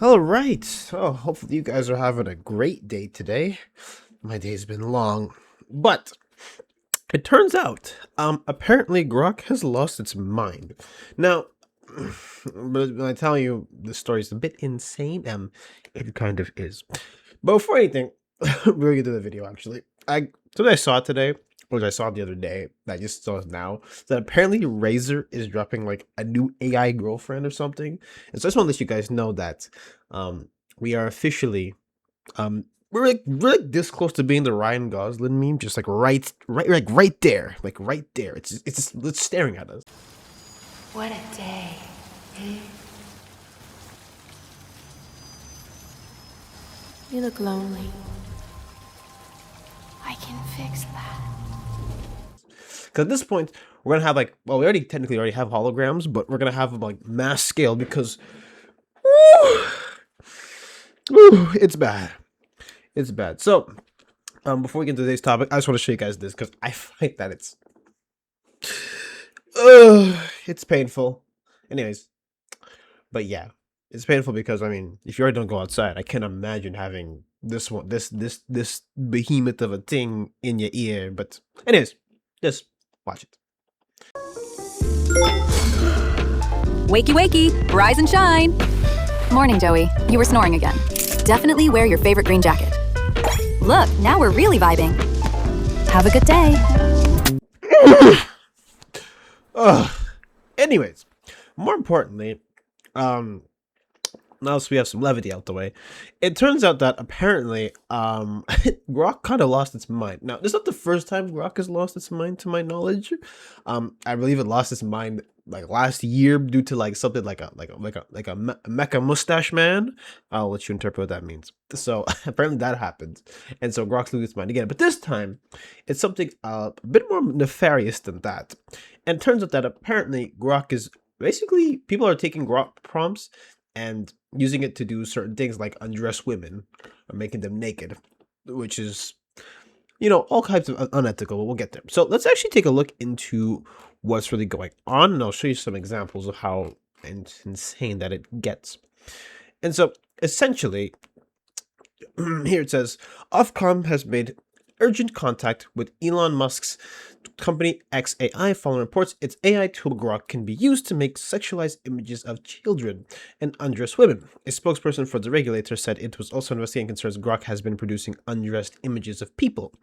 All right. So hopefully you guys are having a great day today. My day's been long, but it turns out, apparently Grok has lost its mind. Now, but when I tell you the story is a bit insane, it kind of is. But before anything, we're gonna get to the video. Actually, I saw it today, which I saw the other day. I just saw it now. That apparently Razer is dropping like a new AI girlfriend or something. And so I just want to let you guys know that we are officially we're like this close to being the Ryan Gosling meme, just like right there, like right there. It's staring at us. What a day. You look lonely. I can fix that. Because at this point, we're gonna have like, well, we already technically already have holograms, but we're gonna have them like mass scale because, woo, it's bad. It's bad. So, before we get into today's topic, I just want to show you guys this because I find that it's painful. Anyways, but yeah, it's painful because I mean, if you already don't go outside, I can't imagine having this one, this behemoth of a thing in your ear. But anyways, just watch it. Wakey, wakey, rise and shine. Morning, Joey. You were snoring again. Definitely wear your favorite green jacket. Look, now we're really vibing. Have a good day. Anyways, more importantly, now that we have some levity out the way, it turns out that apparently, Grok kind of lost its mind. Now, this is not the first time Grok has lost its mind, to my knowledge. I believe it lost its mind like last year due to like something like a mecha mustache man. I'll let you interpret what that means. So apparently that happened, and so Grok's losing its mind again. But this time, it's something a bit more nefarious than that. And it turns out that apparently Grok is basically people are taking Grok prompts and using it to do certain things like undress women or making them naked, which is, all kinds of unethical, but we'll get there. So let's actually take a look into what's really going on, and I'll show you some examples of how insane that it gets. And so essentially, here it says, Ofcom has made urgent contact with Elon Musk's company XAI following reports its AI tool Grok can be used to make sexualized images of children and undressed women. A spokesperson for the regulator said it was also investigating concerns Grok has been producing undressed images of people.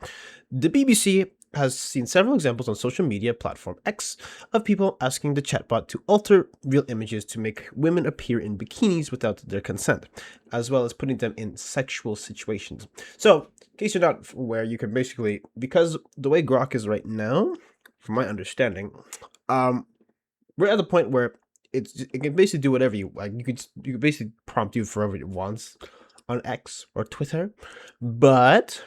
The BBC has seen several examples on social media platform X of people asking the chatbot to alter real images to make women appear in bikinis without their consent, as well as putting them in sexual situations. So, in case you're not aware, you can basically, because the way Grok is right now, from my understanding, we're at the point where it can basically do whatever you like. You could basically prompt you for whatever it wants on X or Twitter, but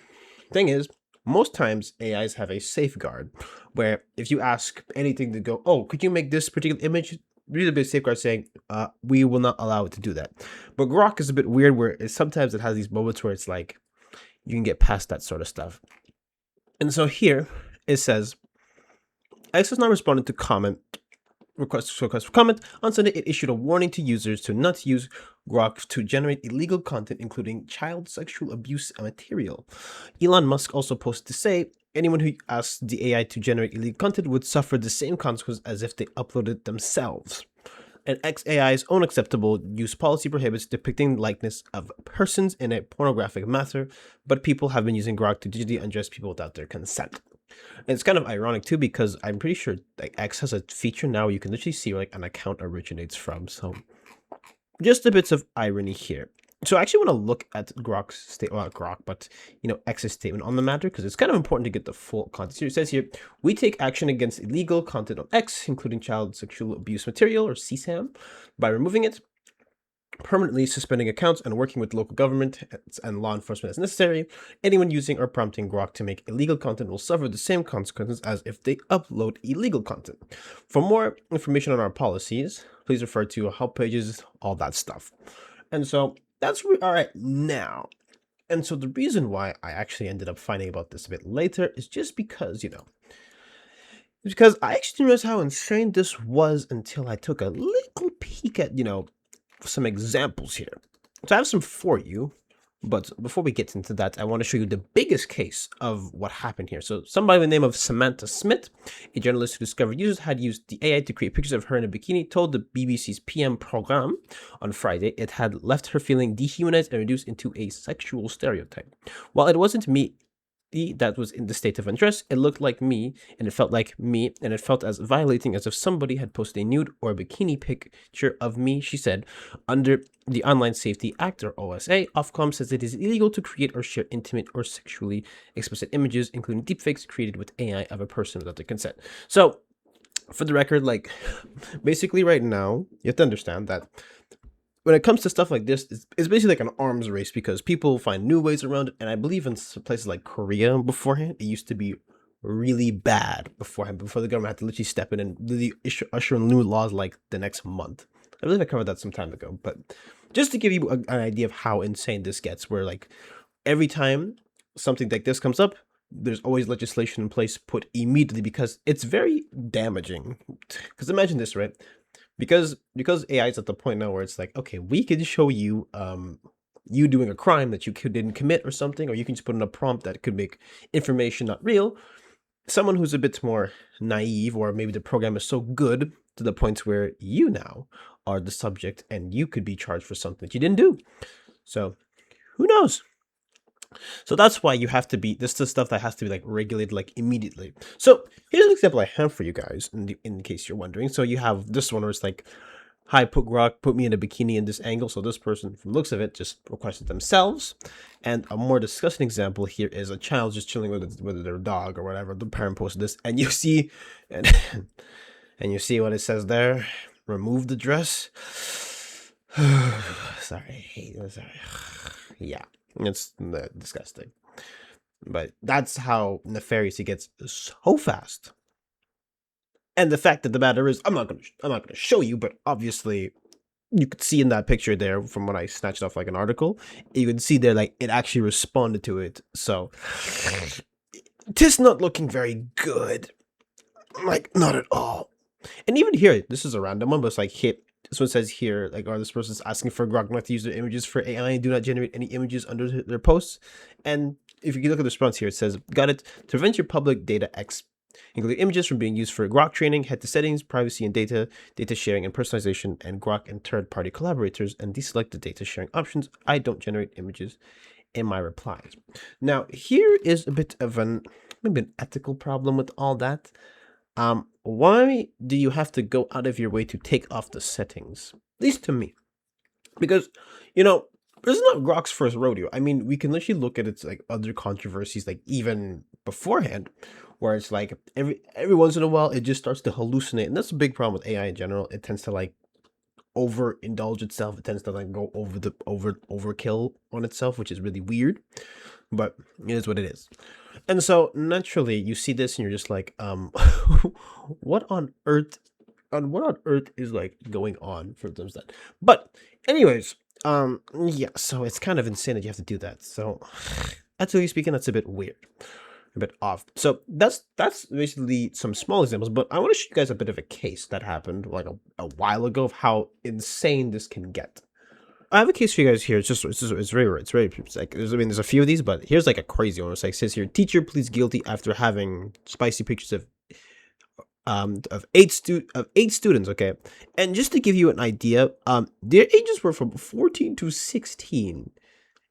thing is, most times AIs have a safeguard where if you ask anything to go, oh, could you make this particular image? There's a bit of safeguard saying, we will not allow it to do that. But Grok is a bit weird where sometimes it has these moments where it's like, you can get past that sort of stuff. And so here it says, X has not responded to request for comment. On Sunday, it issued a warning to users to not use Grok to generate illegal content, including child sexual abuse material. Elon Musk also posted to say, anyone who asks the AI to generate illegal content would suffer the same consequences as if they uploaded themselves. And XAI's own acceptable use policy prohibits depicting likeness of persons in a pornographic manner, but people have been using Grok to digitally undress people without their consent. And it's kind of ironic too, because I'm pretty sure like X has a feature now where you can literally see where like an account originates from. So just a bits of irony here. So I actually want to look at Grok's statement, well, not Grok, but X's statement on the matter, because it's kind of important to get the full context. It says here, we take action against illegal content on X, including child sexual abuse material or CSAM, by removing it, permanently suspending accounts, and working with local government and law enforcement as necessary. Anyone using or prompting Grok to make illegal content will suffer the same consequences as if they upload illegal content. For more information on our policies, please refer to help pages, all that stuff. And so that's where we are at now. And so the reason why I actually ended up finding about this a bit later is just because, because I actually didn't realize how insane this was until I took a little peek at, some examples here. So I have some for you, but before we get into that, I want to show you the biggest case of what happened here. So somebody by the name of Samantha Smith, a journalist who discovered users had used the AI to create pictures of her in a bikini, told the BBC's PM program on Friday it had left her feeling dehumanized and reduced into a sexual stereotype. While it wasn't me that was in the state of undress, it looked like me, and it felt like me, and it felt as violating as if somebody had posted a nude or a bikini picture of me, she said. Under the Online Safety Act, or OSA, Ofcom says it is illegal to create or share intimate or sexually explicit images, including deepfakes created with AI of a person without their consent. So, for the record, like, basically right now, you have to understand that when it comes to stuff like this, it's basically like an arms race because people find new ways around it. And I believe in places like Korea beforehand, it used to be really bad beforehand, before the government had to literally step in and really usher in new laws like the next month. I believe I covered that some time ago, but just to give you an idea of how insane this gets, where like every time something like this comes up, there's always legislation in place put immediately because it's very damaging. Because imagine this, right? Because AI is at the point now where it's like, okay, we can show you you doing a crime that you didn't commit or something, or you can just put in a prompt that could make information not real. Someone who's a bit more naive, or maybe the program is so good to the point where you now are the subject and you could be charged for something that you didn't do. So who knows? So that's why you have to be, this is the stuff that has to be like regulated like immediately. So here's an example I have for you guys in case you're wondering. So you have this one where it's like, hi, put Grok, put me in a bikini in this angle. So this person, from the looks of it, just requested themselves. And a more disgusting example here is a child just chilling with their dog or whatever. The parent posted this, and you see, and you see what it says there. Remove the dress. Sorry. Yeah, it's disgusting. But that's how nefarious it gets so fast. And the fact that the matter is, I'm not gonna show you, but obviously you could see in that picture there from when I snatched off like an article, you can see there like it actually responded to it. So tis not looking very good. Like, not at all. And even here, this is a random one, but it's like hit. This one says here, like, or this person's asking for Grok not to use their images for AI and do not generate any images under their posts. And if you look at the response here, it says, got it. To prevent your public data include images from being used for Grok training, head to settings, privacy and data sharing and personalization, and Grok and third-party collaborators, and deselect the data sharing options. I don't generate images in my replies. Now, here is a bit of maybe an ethical problem with all that. Why do you have to go out of your way to take off the settings? At least to me. Because, you know, this is not Grok's first rodeo. I mean, we can literally look at its like other controversies, like even beforehand, where it's like every once in a while it just starts to hallucinate, and that's a big problem with AI in general. It tends to like overindulge itself. It tends to like go overkill on itself, which is really weird. But it is what it is. And so naturally you see this and you're just like, what on earth is like going on for those that. But anyways, yeah, so it's kind of insane that you have to do that. So ethically speaking, that's a bit weird, a bit off. So that's basically some small examples, but I want to show you guys a bit of a case that happened like a while ago of how insane this can get. I have a case for you guys here. It's very like, there's a few of these, but here's like a crazy one. It's like, it says here, teacher pleads guilty after having spicy pictures of eight students. Okay, and just to give you an idea, their ages were from 14 to 16,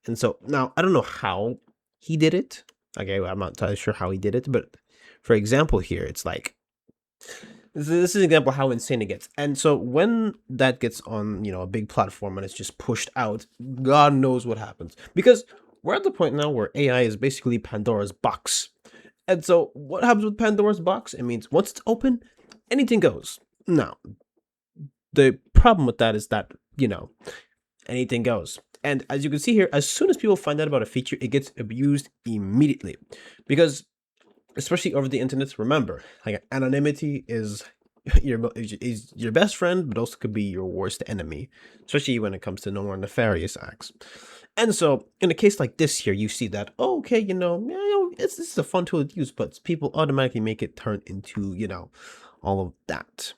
and so now I don't know how he did it. Okay, well, I'm not entirely sure how he did it, but for example, here it's like. This is an example of how insane it gets. And so when that gets on, you know, a big platform and it's just pushed out, God knows what happens. Because we're at the point now where AI is basically Pandora's box. And so what happens with Pandora's box? It means once it's open, anything goes. Now, the problem with that is that, you know, anything goes. And as you can see here, as soon as people find out about a feature, it gets abused immediately. Because especially over the internet, remember, like anonymity is your best friend, but also could be your worst enemy, especially when it comes to no more nefarious acts. And so, in a case like this here, you see that, oh, okay, this is a fun tool to use, but people automatically make it turn into, all of that.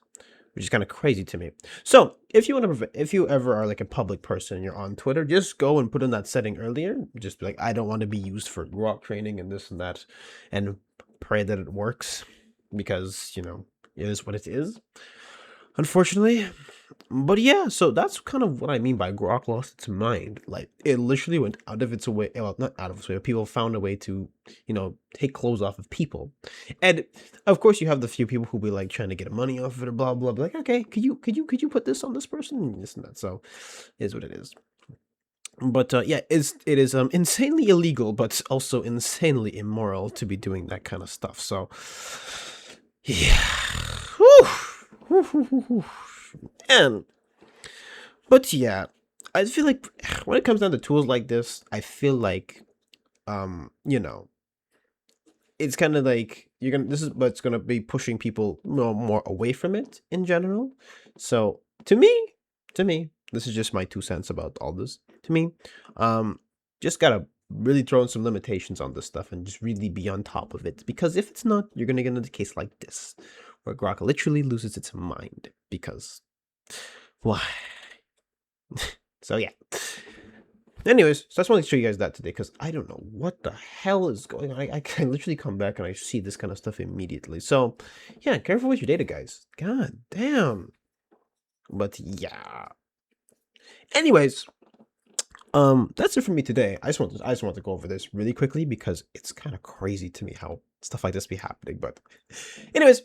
which is kind of crazy to me. So if you want to, if you ever are like a public person and you're on Twitter, just go and put in that setting earlier. Just be like, I don't want to be used for Grok training and this and that, and pray that it works, because you know it is what it is, unfortunately. But yeah, so that's kind of what I mean by Grok lost its mind. Like, it literally went out of its way. Well, not out of its way, but people found a way to, you know, take clothes off of people. And of course, you have the few people who be like trying to get money off of it or blah blah. Like, okay, could you put this on this person and this and that. So, it is what it is. But yeah, it is insanely illegal, but also insanely immoral to be doing that kind of stuff. So, yeah. Whew. And but yeah, I feel like when it comes down to tools like this, I feel like you know, it's kind of like you're gonna this is what's gonna be pushing people more away from it in general. So to me, this is just my 2 cents about all this. To me, just gotta really throw in some limitations on this stuff and just really be on top of it, because if it's not, you're gonna get into a case like this where Grok literally loses its mind because why? So yeah. Anyways, so I just wanted to show you guys that today, because I don't know what the hell is going on. I can literally come back and I see this kind of stuff immediately. So yeah, careful with your data, guys. God damn. But yeah. Anyways, that's it for me today. I just want to go over this really quickly because it's kind of crazy to me how stuff like this be happening. But anyways,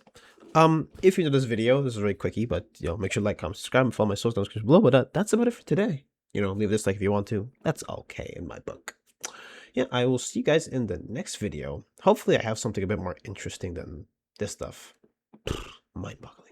if you enjoyed this video, this is really quickie, but you know, make sure to like, comment, subscribe, and follow my social description below. But that's about it for today. You know, leave this like if you want to. That's okay in my book. Yeah, I will see you guys in the next video. Hopefully I have something a bit more interesting than this stuff. Mind-boggling.